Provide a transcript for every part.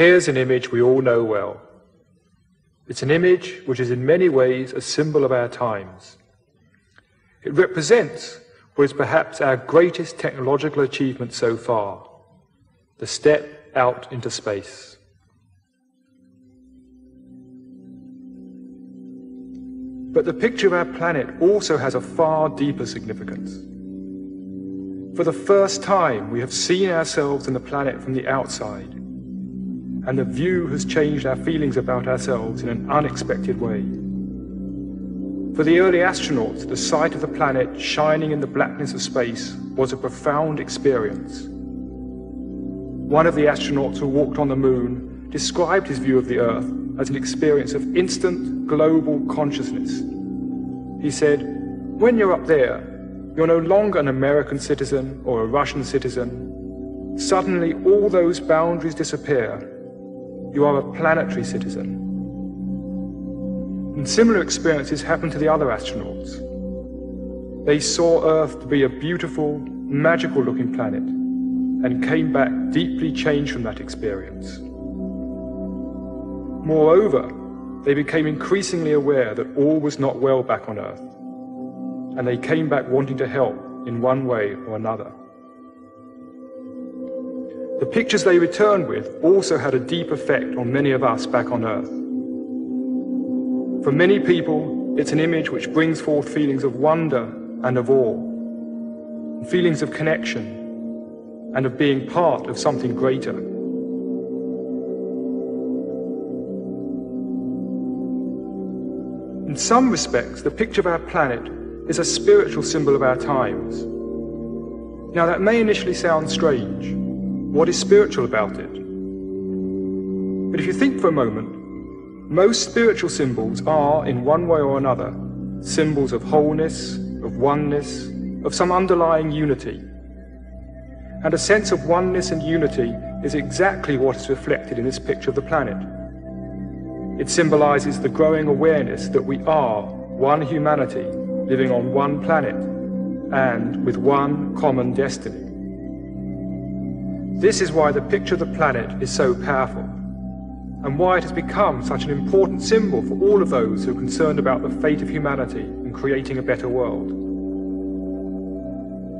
Here's an image we all know well. It's an image which is in many ways a symbol of our times. It represents what is perhaps our greatest technological achievement so far, the step out into space. But the picture of our planet also has a far deeper significance. For the first time, we have seen ourselves and the planet from the outside, and the view has changed our feelings about ourselves in an unexpected way. For the early astronauts, the sight of the planet shining in the blackness of space was a profound experience. One of the astronauts who walked on the moon described his view of the Earth as an experience of instant global consciousness. He said, "When you're up there, you're no longer an American citizen or a Russian citizen. Suddenly all those boundaries disappear. You are a planetary citizen." And similar experiences happened to the other astronauts. They saw Earth to be a beautiful, magical-looking planet and came back deeply changed from that experience. Moreover, they became increasingly aware that all was not well back on Earth, and they came back wanting to help in one way or another. The pictures they returned with also had a deep effect on many of us back on Earth. For many people, it's an image which brings forth feelings of wonder and of awe, feelings of connection and of being part of something greater. In some respects, the picture of our planet is a spiritual symbol of our times. Now, that may initially sound strange. What is spiritual about it? But if you think for a moment, most spiritual symbols are, in one way or another, symbols of wholeness, of oneness, of some underlying unity. And a sense of oneness and unity is exactly what is reflected in this picture of the planet. It symbolizes the growing awareness that we are one humanity living on one planet and with one common destiny. This is why the picture of the planet is so powerful, and why it has become such an important symbol for all of those who are concerned about the fate of humanity and creating a better world.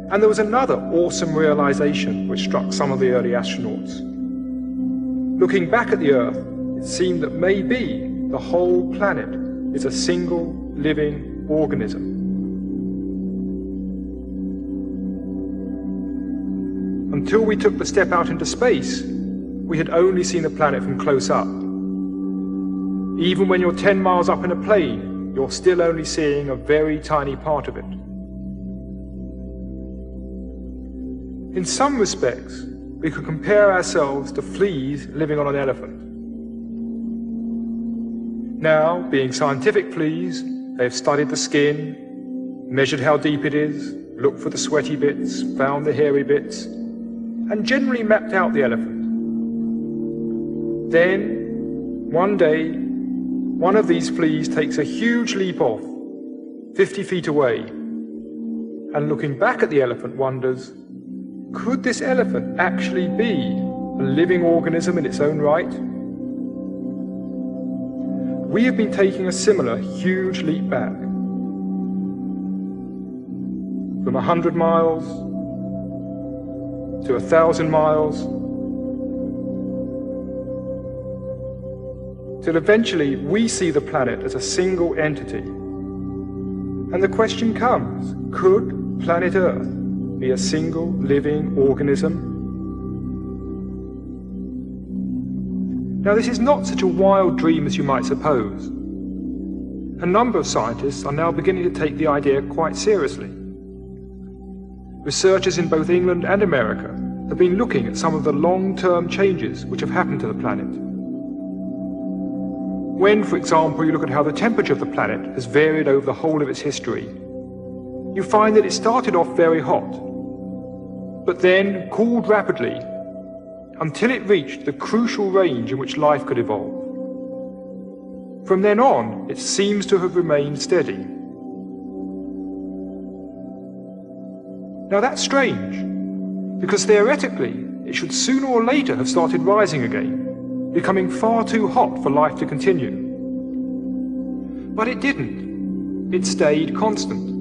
And there was another awesome realization which struck some of the early astronauts. Looking back at the Earth, it seemed that maybe the whole planet is a single living organism. Until we took the step out into space, we had only seen the planet from close up. Even when you're 10 miles up in a plane, you're still only seeing a very tiny part of it. In some respects, we could compare ourselves to fleas living on an elephant. Now, being scientific fleas, they've studied the skin, measured how deep it is, looked for the sweaty bits, found the hairy bits, and generally mapped out the elephant. Then, one day, one of these fleas takes a huge leap off, 50 feet away, and looking back at the elephant wonders, could this elephant actually be a living organism in its own right? We have been taking a similar huge leap back. From 100 miles to 1,000 miles, till eventually we see the planet as a single entity. And the question comes, could planet Earth be a single living organism? Now, this is not such a wild dream as you might suppose. A number of scientists are now beginning to take the idea quite seriously. Researchers in both England and America have been looking at some of the long-term changes which have happened to the planet. When, for example, you look at how the temperature of the planet has varied over the whole of its history, you find that it started off very hot, but then cooled rapidly until it reached the crucial range in which life could evolve. From then on, it seems to have remained steady. Now that's strange, because theoretically, it should sooner or later have started rising again, becoming far too hot for life to continue. But it didn't. It stayed constant.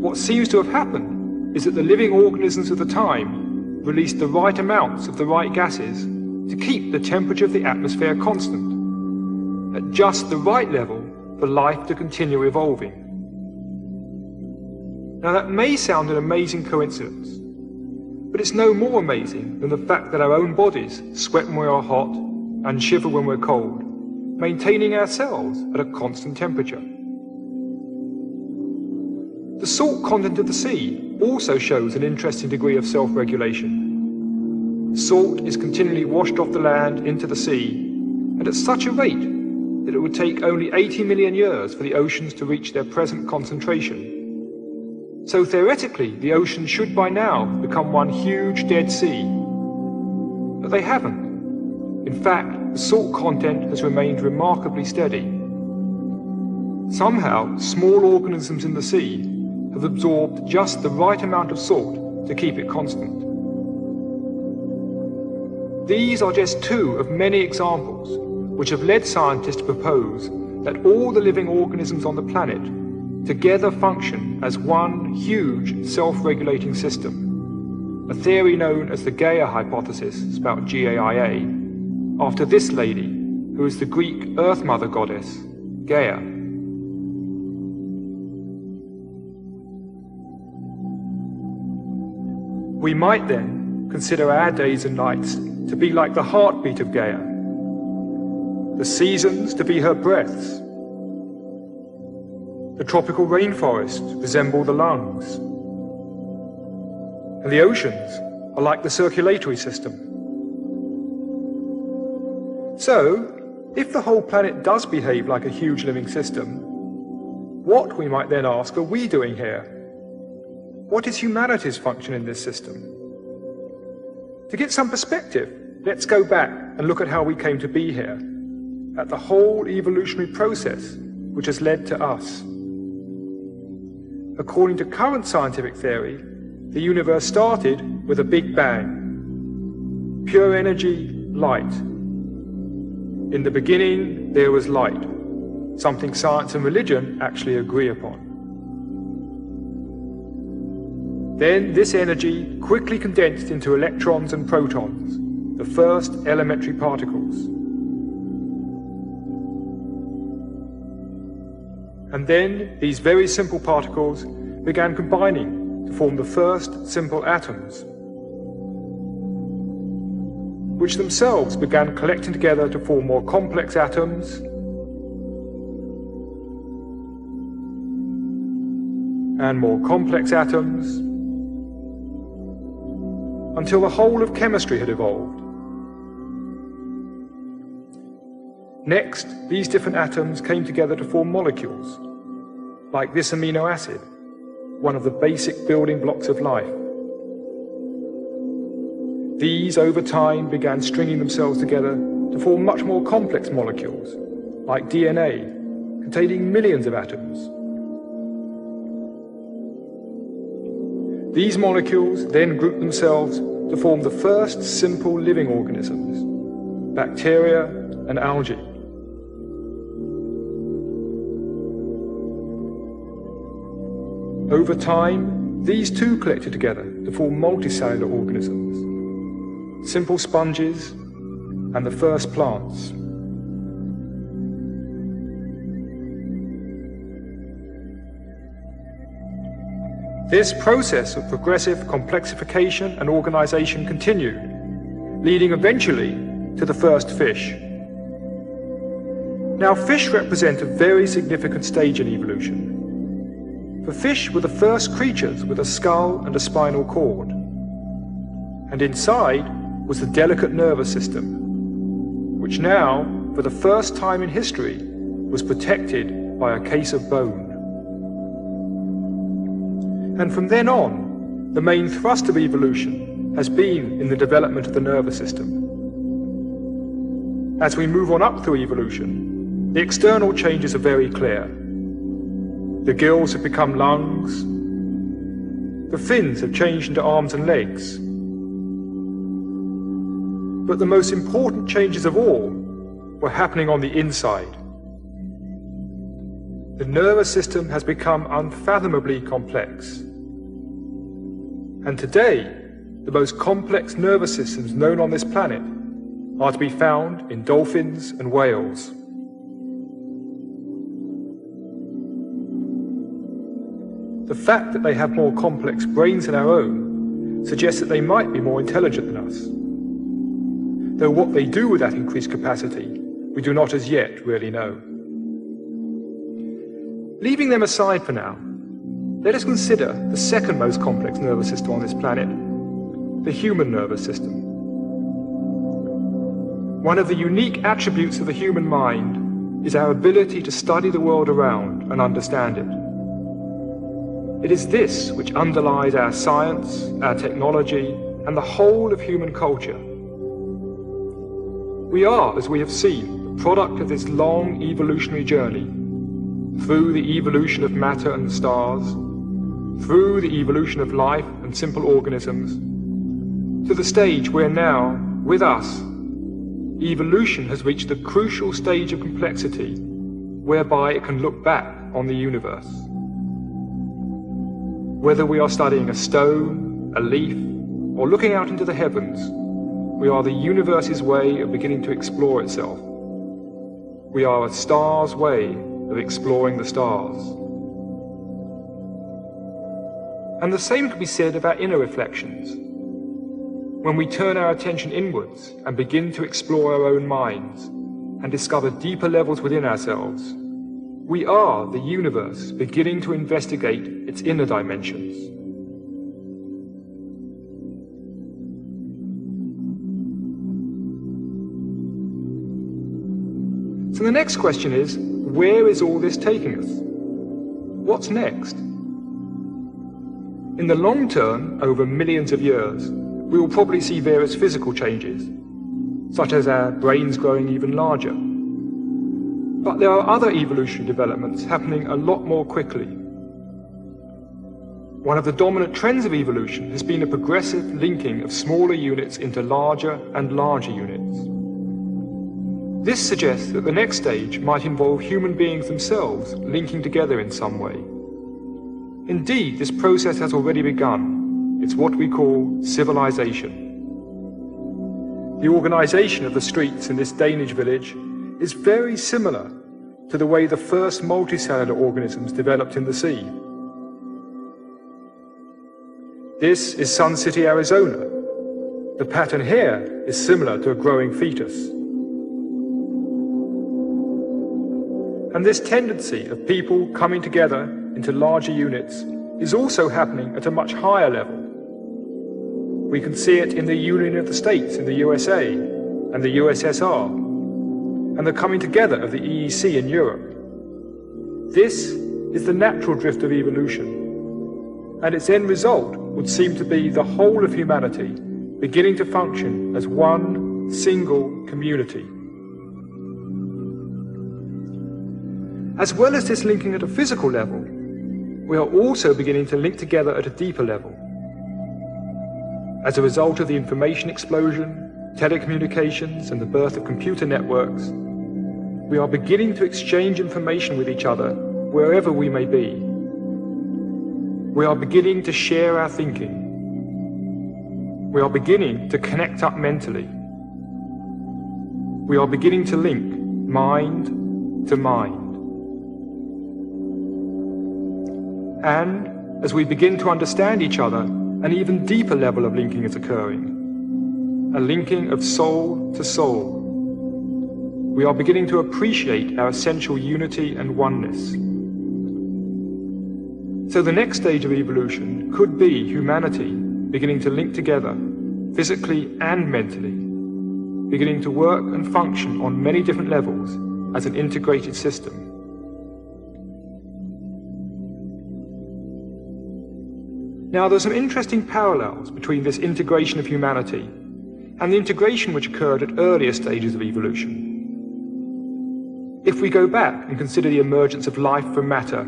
What seems to have happened is that the living organisms of the time released the right amounts of the right gases to keep the temperature of the atmosphere constant, at just the right level for life to continue evolving. Now that may sound an amazing coincidence, but it's no more amazing than the fact that our own bodies sweat when we are hot and shiver when we're cold, maintaining ourselves at a constant temperature. The salt content of the sea also shows an interesting degree of self-regulation. Salt is continually washed off the land into the sea, and at such a rate that it would take only 80 million years for the oceans to reach their present concentration. So theoretically, the oceans should by now become one huge Dead Sea. But they haven't. In fact, the salt content has remained remarkably steady. Somehow, small organisms in the sea have absorbed just the right amount of salt to keep it constant. These are just two of many examples which have led scientists to propose that all the living organisms on the planet together function as one huge self-regulating system, a theory known as the Gaia hypothesis, spelled G-A-I-A, after this lady, who is the Greek Earth Mother goddess, Gaia. We might then consider our days and nights to be like the heartbeat of Gaia, the seasons to be her breaths, the tropical rainforests resemble the lungs, and the oceans are like the circulatory system. So, if the whole planet does behave like a huge living system, what, we might then ask, are we doing here? What is humanity's function in this system? To get some perspective, let's go back and look at how we came to be here, at the whole evolutionary process which has led to us. According to current scientific theory, the universe started with a big bang. Pure energy, light. In the beginning, there was light, something science and religion actually agree upon. Then this energy quickly condensed into electrons and protons, the first elementary particles. And then these very simple particles began combining to form the first simple atoms, which themselves began collecting together to form more complex atoms, and more complex atoms, until the whole of chemistry had evolved. Next, these different atoms came together to form molecules, like this amino acid, one of the basic building blocks of life. These, over time, began stringing themselves together to form much more complex molecules, like DNA, containing millions of atoms. These molecules then grouped themselves to form the first simple living organisms, bacteria and algae. Over time, these too collected together to form multicellular organisms, simple sponges, and the first plants. This process of progressive complexification and organization continued, leading eventually to the first fish. Now, fish represent a very significant stage in evolution. For fish were the first creatures with a skull and a spinal cord, and inside was the delicate nervous system, which now, for the first time in history, was protected by a case of bone. And from then on, the main thrust of evolution has been in the development of the nervous system. As we move on up through evolution, the external changes are very clear. The gills have become lungs. The fins have changed into arms and legs. But the most important changes of all were happening on the inside. The nervous system has become unfathomably complex. And today, the most complex nervous systems known on this planet are to be found in dolphins and whales. The fact that they have more complex brains than our own suggests that they might be more intelligent than us. Though what they do with that increased capacity, we do not as yet really know. Leaving them aside for now, let us consider the second most complex nervous system on this planet, the human nervous system. One of the unique attributes of the human mind is our ability to study the world around and understand it. It is this which underlies our science, our technology, and the whole of human culture. We are, as we have seen, the product of this long evolutionary journey, through the evolution of matter and the stars, through the evolution of life and simple organisms, to the stage where now, with us, evolution has reached the crucial stage of complexity whereby it can look back on the universe. Whether we are studying a stone, a leaf, or looking out into the heavens, we are the universe's way of beginning to explore itself. We are a star's way of exploring the stars. And the same can be said of our inner reflections. When we turn our attention inwards and begin to explore our own minds and discover deeper levels within ourselves, we are the universe beginning to investigate its inner dimensions. So the next question is, where is all this taking us? What's next? In the long term, over millions of years, we will probably see various physical changes, such as our brains growing even larger. But there are other evolutionary developments happening a lot more quickly. One of the dominant trends of evolution has been a progressive linking of smaller units into larger and larger units. This suggests that the next stage might involve human beings themselves linking together in some way. Indeed, this process has already begun. It's what we call civilization. The organization of the streets in this Danish village is very similar to the way the first multicellular organisms developed in the sea. This is Sun City, Arizona. The pattern here is similar to a growing fetus. And this tendency of people coming together into larger units is also happening at a much higher level. We can see it in the Union of the States in the USA and the USSR, and the coming together of the EEC in Europe. This is the natural drift of evolution, and its end result would seem to be the whole of humanity beginning to function as one single community. As well as this linking at a physical level, we are also beginning to link together at a deeper level. As a result of the information explosion, telecommunications, and the birth of computer networks, we are beginning to exchange information with each other wherever we may be. We are beginning to share our thinking. We are beginning to connect up mentally. We are beginning to link mind to mind. And as we begin to understand each other, an even deeper level of linking is occurring. A linking of soul to soul. We are beginning to appreciate our essential unity and oneness. So the next stage of evolution could be humanity beginning to link together, physically and mentally, beginning to work and function on many different levels as an integrated system. Now, there are some interesting parallels between this integration of humanity and the integration which occurred at earlier stages of evolution. If we go back and consider the emergence of life from matter,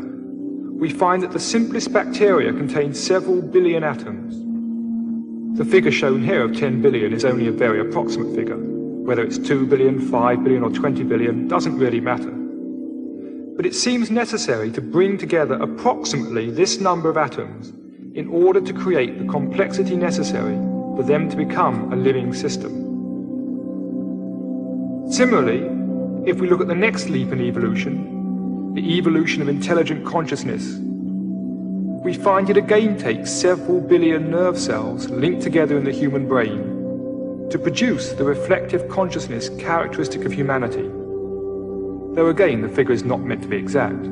we find that the simplest bacteria contain several billion atoms. The figure shown here of 10 billion is only a very approximate figure. Whether it's 2 billion, 5 billion or 20 billion doesn't really matter. But it seems necessary to bring together approximately this number of atoms in order to create the complexity necessary for them to become a living system. Similarly, if we look at the next leap in evolution, the evolution of intelligent consciousness, we find it again takes several billion nerve cells linked together in the human brain to produce the reflective consciousness characteristic of humanity, though again the figure is not meant to be exact.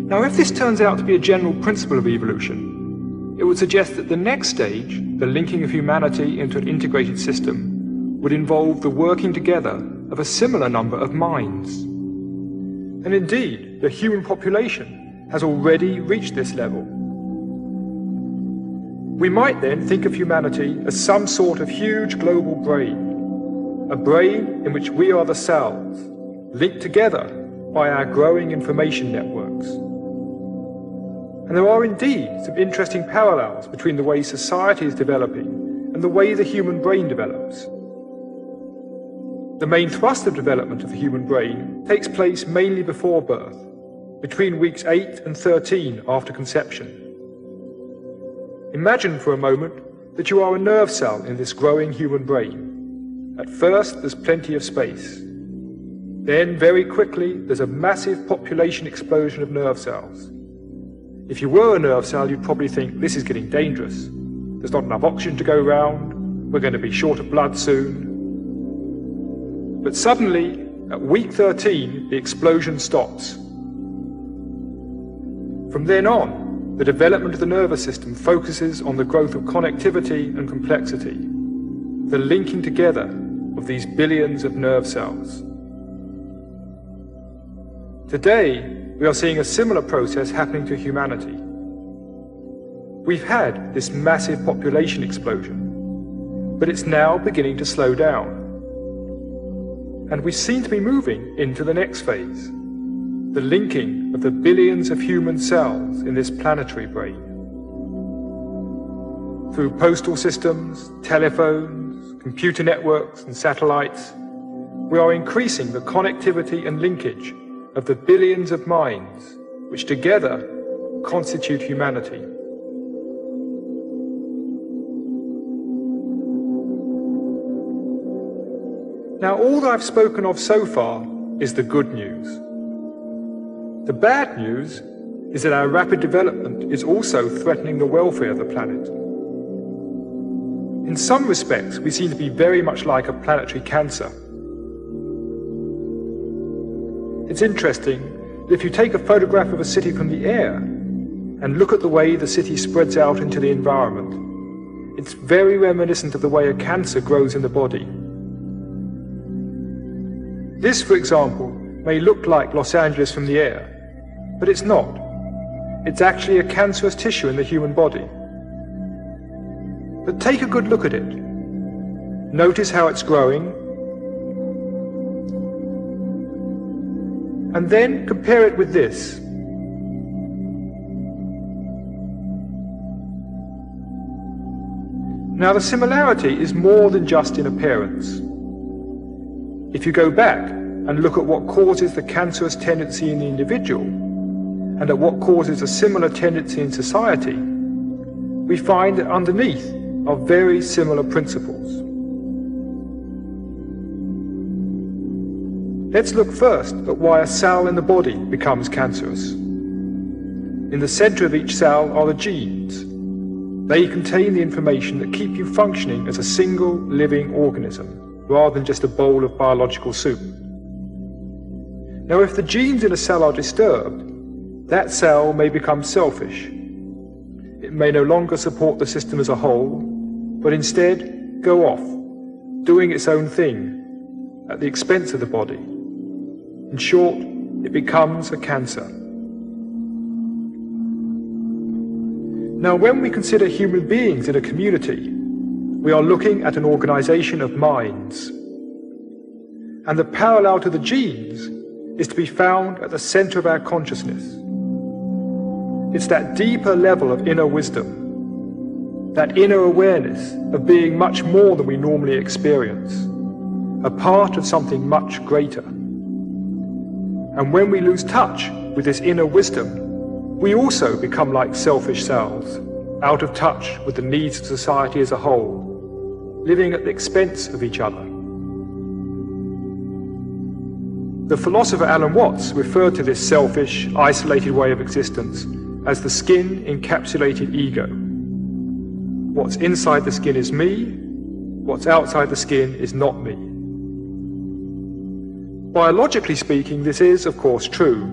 Now, if this turns out to be a general principle of evolution, it would suggest that the next stage, the linking of humanity into an integrated system, would involve the working together of a similar number of minds. And indeed, the human population has already reached this level. We might then think of humanity as some sort of huge global brain, a brain in which we are the cells, linked together by our growing information networks. And there are indeed some interesting parallels between the way society is developing and the way the human brain develops. The main thrust of development of the human brain takes place mainly before birth, between weeks 8 and 13 after conception. Imagine for a moment that you are a nerve cell in this growing human brain. At first, there's plenty of space. Then, very quickly, there's a massive population explosion of nerve cells. If you were a nerve cell, you'd probably think, this is getting dangerous. There's not enough oxygen to go round. We're going to be short of blood soon. But suddenly, at week 13, the explosion stops. From then on, the development of the nervous system focuses on the growth of connectivity and complexity, the linking together of these billions of nerve cells. Today, we are seeing a similar process happening to humanity. We've had this massive population explosion, but it's now beginning to slow down. And we seem to be moving into the next phase, the linking of the billions of human cells in this planetary brain. Through postal systems, telephones, computer networks and satellites, we are increasing the connectivity and linkage of the billions of minds which together constitute humanity. Now, all that I've spoken of so far is the good news. The bad news is that our rapid development is also threatening the welfare of the planet. In some respects, we seem to be very much like a planetary cancer. It's interesting that if you take a photograph of a city from the air and look at the way the city spreads out into the environment, it's very reminiscent of the way a cancer grows in the body. This, for example, may look like Los Angeles from the air, but it's not. It's actually a cancerous tissue in the human body. But take a good look at it. Notice how it's growing, and then compare it with this. Now, the similarity is more than just in appearance. If you go back and look at what causes the cancerous tendency in the individual, and at what causes a similar tendency in society, we find that underneath are very similar principles. Let's look first at why a cell in the body becomes cancerous. In the center of each cell are the genes. They contain the information that keep you functioning as a single living organism, rather than just a bowl of biological soup. Now, if the genes in a cell are disturbed, that cell may become selfish. It may no longer support the system as a whole, but instead go off, doing its own thing, at the expense of the body. In short, it becomes a cancer. Now, when we consider human beings in a community, we are looking at an organization of minds. And the parallel to the genes is to be found at the center of our consciousness. It's that deeper level of inner wisdom, that inner awareness of being much more than we normally experience, a part of something much greater. And when we lose touch with this inner wisdom, we also become like selfish selves, out of touch with the needs of society as a whole, living at the expense of each other. The philosopher Alan Watts referred to this selfish, isolated way of existence as the skin-encapsulated ego. What's inside the skin is me, what's outside the skin is not me. Biologically speaking, this is, of course, true.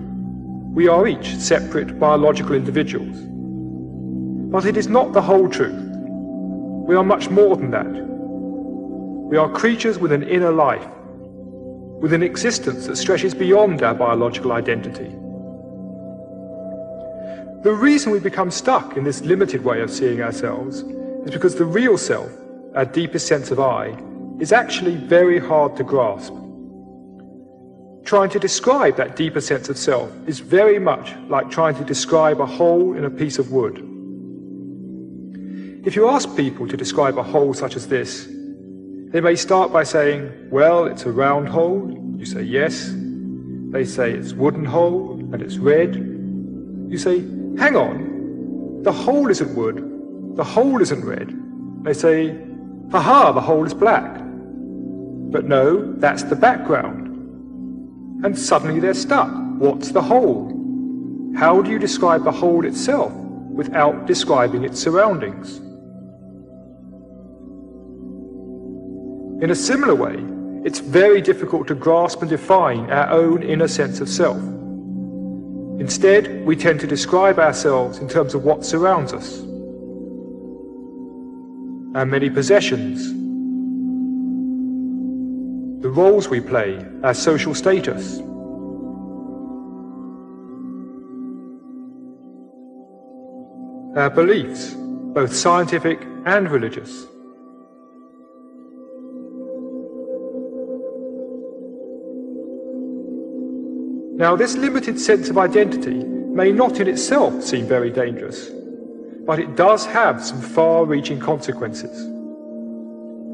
We are each separate biological individuals. But it is not the whole truth. We are much more than that. We are creatures with an inner life, with an existence that stretches beyond our biological identity. The reason we become stuck in this limited way of seeing ourselves is because the real self, our deepest sense of I, is actually very hard to grasp. Trying to describe that deeper sense of self is very much like trying to describe a hole in a piece of wood. If you ask people to describe a hole such as this, they may start by saying, well, it's a round hole. You say yes. They say it's a wooden hole and it's red. You say, hang on, the hole isn't wood, the hole isn't red. They say, haha, the hole is black. But no, that's the background. And suddenly they're stuck. What's the hole? How do you describe the hole itself without describing its surroundings? In a similar way, it's very difficult to grasp and define our own inner sense of self. Instead, we tend to describe ourselves in terms of what surrounds us. Our many possessions, the roles we play, our social status. Our beliefs, both scientific and religious. Now, this limited sense of identity may not in itself seem very dangerous, but it does have some far-reaching consequences.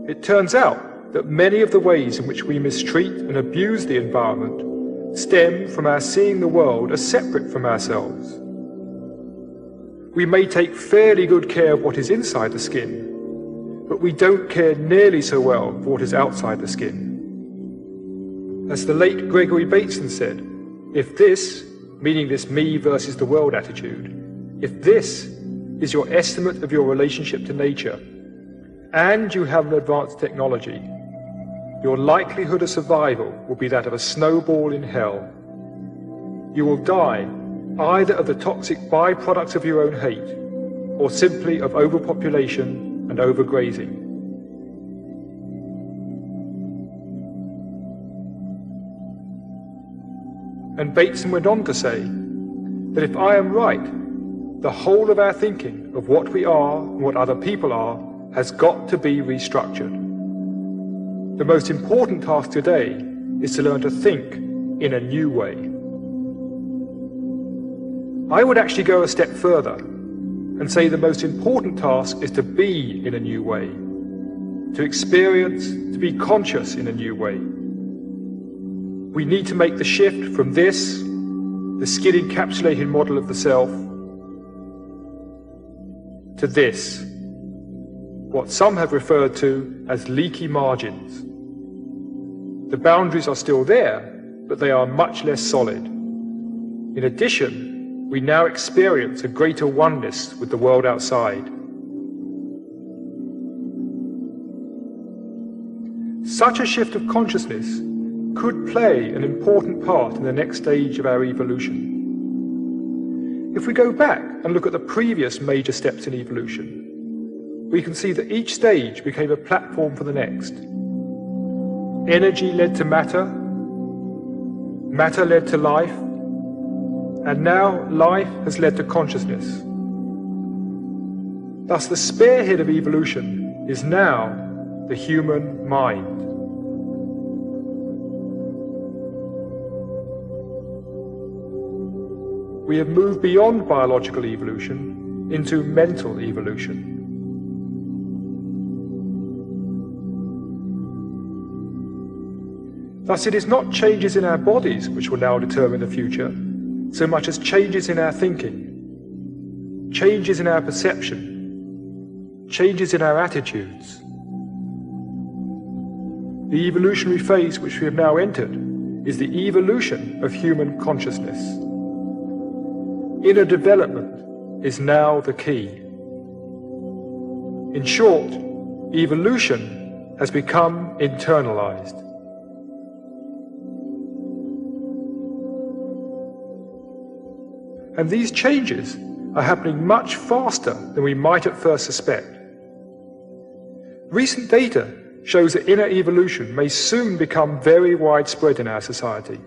It turns out that many of the ways in which we mistreat and abuse the environment stem from our seeing the world as separate from ourselves. We may take fairly good care of what is inside the skin, but we don't care nearly so well for what is outside the skin. As the late Gregory Bateson said, if this, meaning this me versus the world attitude, if this is your estimate of your relationship to nature, and you have an advanced technology, your likelihood of survival will be that of a snowball in hell. You will die either of the toxic byproducts of your own hate, or simply of overpopulation and overgrazing. And Bateson went on to say that if I am right, the whole of our thinking of what we are and what other people are has got to be restructured. The most important task today is to learn to think in a new way. I would actually go a step further and say the most important task is to be in a new way, to experience, to be conscious in a new way. We need to make the shift from this, the skin-encapsulated model of the self, to this, what some have referred to as leaky margins. The boundaries are still there, but they are much less solid. In addition, we now experience a greater oneness with the world outside. Such a shift of consciousness could play an important part in the next stage of our evolution. If we go back and look at the previous major steps in evolution, we can see that each stage became a platform for the next. Energy led to matter, matter led to life, and now life has led to consciousness. Thus, the spearhead of evolution is now the human mind. We have moved beyond biological evolution into mental evolution. Thus, it is not changes in our bodies which will now determine the future, so much as changes in our thinking, changes in our perception, changes in our attitudes. The evolutionary phase which we have now entered is the evolution of human consciousness. Inner development is now the key. In short, evolution has become internalized. And these changes are happening much faster than we might at first suspect. Recent data shows that inner evolution may soon become very widespread in our society.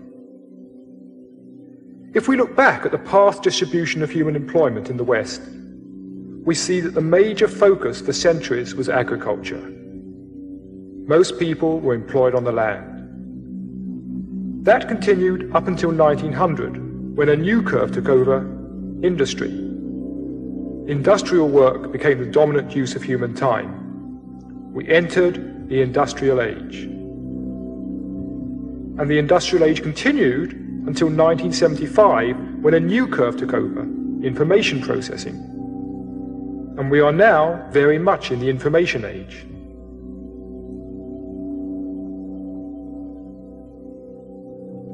If we look back at the past distribution of human employment in the West, we see that the major focus for centuries was agriculture. Most people were employed on the land. That continued up until 1900, when a new curve took over: industry. Industrial work became the dominant use of human time. We entered the industrial age. And the industrial age continued until 1975, when a new curve took over: information processing. And we are now very much in the information age.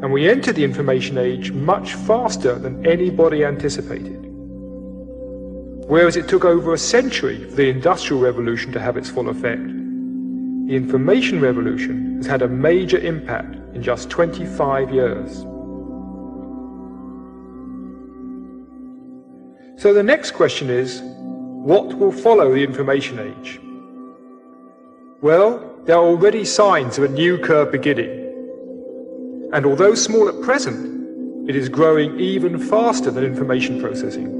And we entered the information age much faster than anybody anticipated. Whereas it took over a century for the Industrial Revolution to have its full effect, the information revolution has had a major impact in just 25 years. So the next question is, what will follow the information age? Well, there are already signs of a new curve beginning. And although small at present, it is growing even faster than information processing.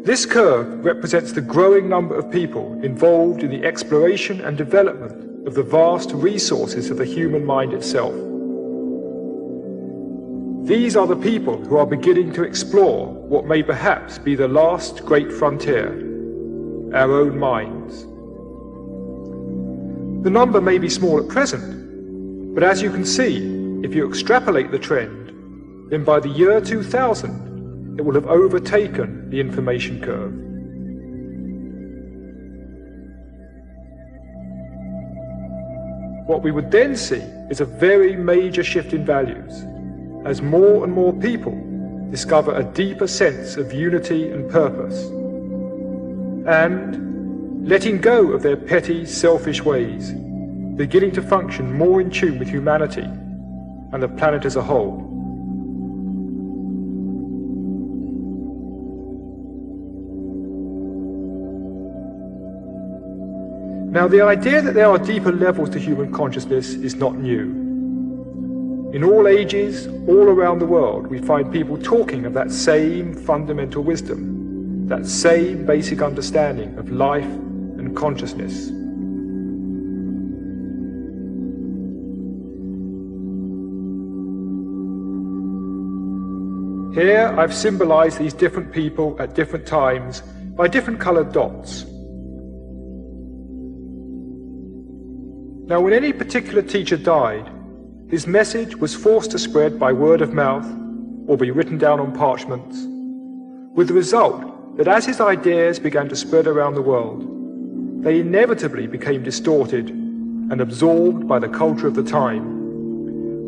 This curve represents the growing number of people involved in the exploration and development of the vast resources of the human mind itself. These are the people who are beginning to explore what may perhaps be the last great frontier: our own minds. The number may be small at present, but as you can see, if you extrapolate the trend, then by the year 2000, it will have overtaken the information curve. What we would then see is a very major shift in values, as more and more people discover a deeper sense of unity and purpose, and, letting go of their petty, selfish ways, beginning to function more in tune with humanity and the planet as a whole. Now, the idea that there are deeper levels to human consciousness is not new. In all ages, all around the world, we find people talking of that same fundamental wisdom, that same basic understanding of life and consciousness. Here I've symbolized these different people at different times by different colored dots. Now, when any particular teacher died, his message was forced to spread by word of mouth or be written down on parchments, with the result that as his ideas began to spread around the world, they inevitably became distorted and absorbed by the culture of the time,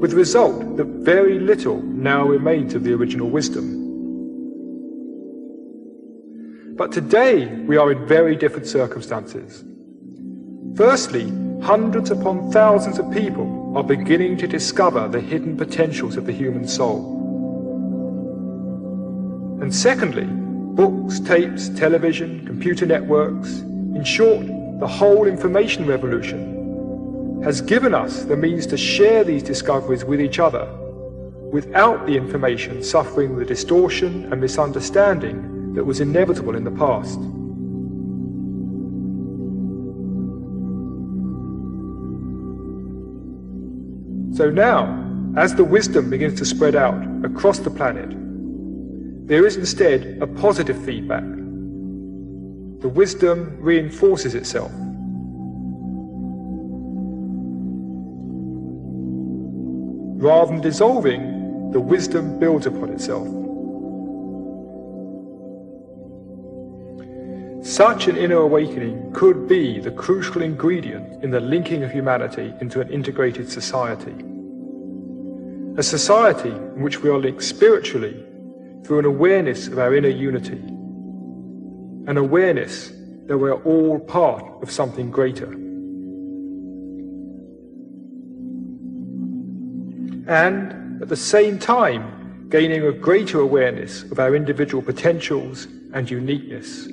with the result that very little now remains of the original wisdom. But today we are in very different circumstances. Firstly, hundreds upon thousands of people are beginning to discover the hidden potentials of the human soul. And secondly, books, tapes, television, computer networks, in short, the whole information revolution, has given us the means to share these discoveries with each other without the information suffering the distortion and misunderstanding that was inevitable in the past. So now, as the wisdom begins to spread out across the planet, there is instead a positive feedback. The wisdom reinforces itself. Rather than dissolving, the wisdom builds upon itself. Such an inner awakening could be the crucial ingredient in the linking of humanity into an integrated society. A society in which we are linked spiritually through an awareness of our inner unity, an awareness that we are all part of something greater. And at the same time, gaining a greater awareness of our individual potentials and uniqueness.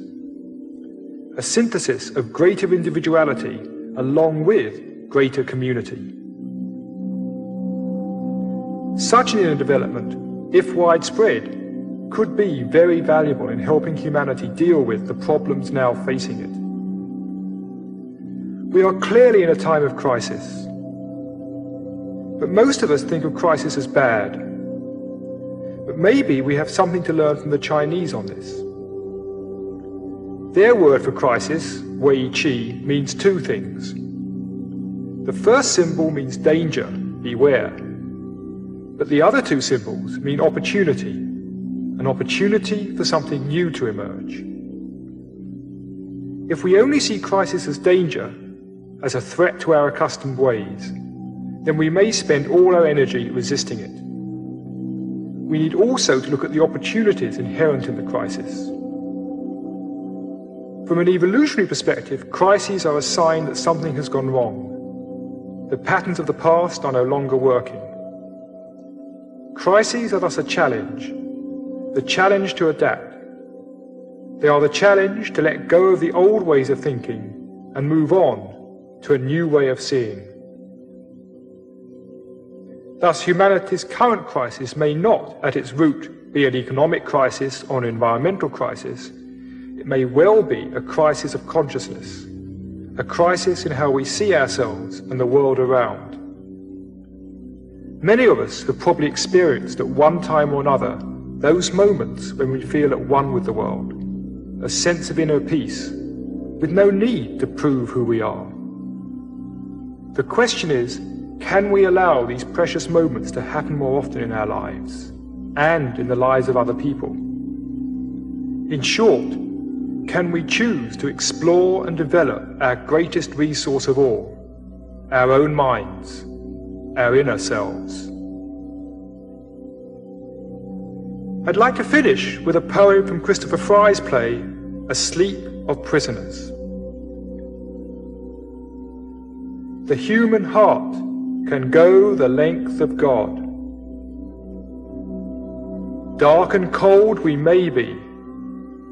A synthesis of greater individuality along with greater community. Such an inner development, if widespread, could be very valuable in helping humanity deal with the problems now facing it. We are clearly in a time of crisis, but most of us think of crisis as bad. But maybe we have something to learn from the Chinese on this. Their word for crisis, Wei Qi, means two things. The first symbol means danger, beware. But the other two symbols mean opportunity, an opportunity for something new to emerge. If we only see crisis as danger, as a threat to our accustomed ways, then we may spend all our energy resisting it. We need also to look at the opportunities inherent in the crisis. From an evolutionary perspective, crises are a sign that something has gone wrong. The patterns of the past are no longer working. Crises are thus a challenge, the challenge to adapt. They are the challenge to let go of the old ways of thinking and move on to a new way of seeing. Thus, humanity's current crisis may not, at its root, be an economic crisis or an environmental crisis. It may well be a crisis of consciousness, a crisis in how we see ourselves and the world around. Many of us have probably experienced at one time or another those moments when we feel at one with the world, a sense of inner peace, with no need to prove who we are. The question is, can we allow these precious moments to happen more often in our lives and in the lives of other people? In short, can we choose to explore and develop our greatest resource of all, our own minds, our inner selves? I'd like to finish with a poem from Christopher Fry's play, Asleep of Prisoners. The human heart can go the length of God. Dark and cold we may be,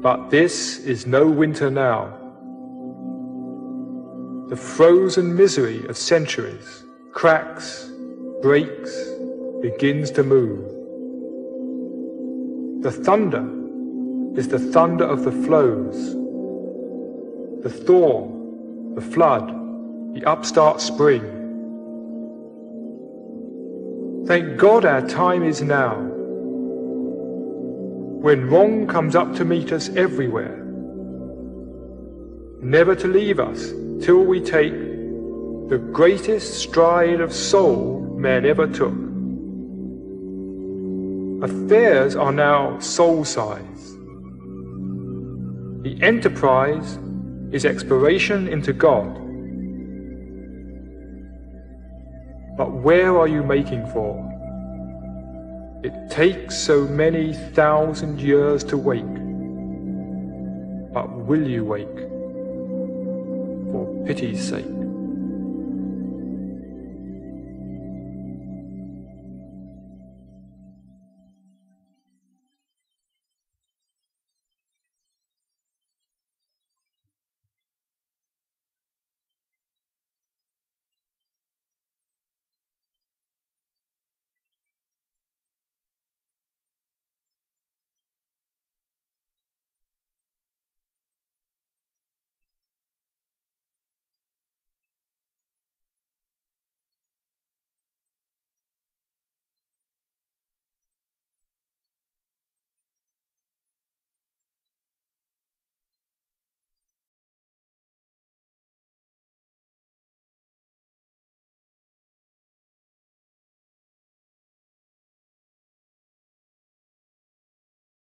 but this is no winter now. The frozen misery of centuries cracks, breaks, begins to move. The thunder is the thunder of the flows, the thaw, the flood, the upstart spring. Thank God our time is now, when wrong comes up to meet us everywhere, never to leave us till we take the greatest stride of soul man ever took. Affairs are now soul-size. The enterprise is exploration into God. But where are you making for? It takes so many thousand years to wake. But will you wake? For pity's sake.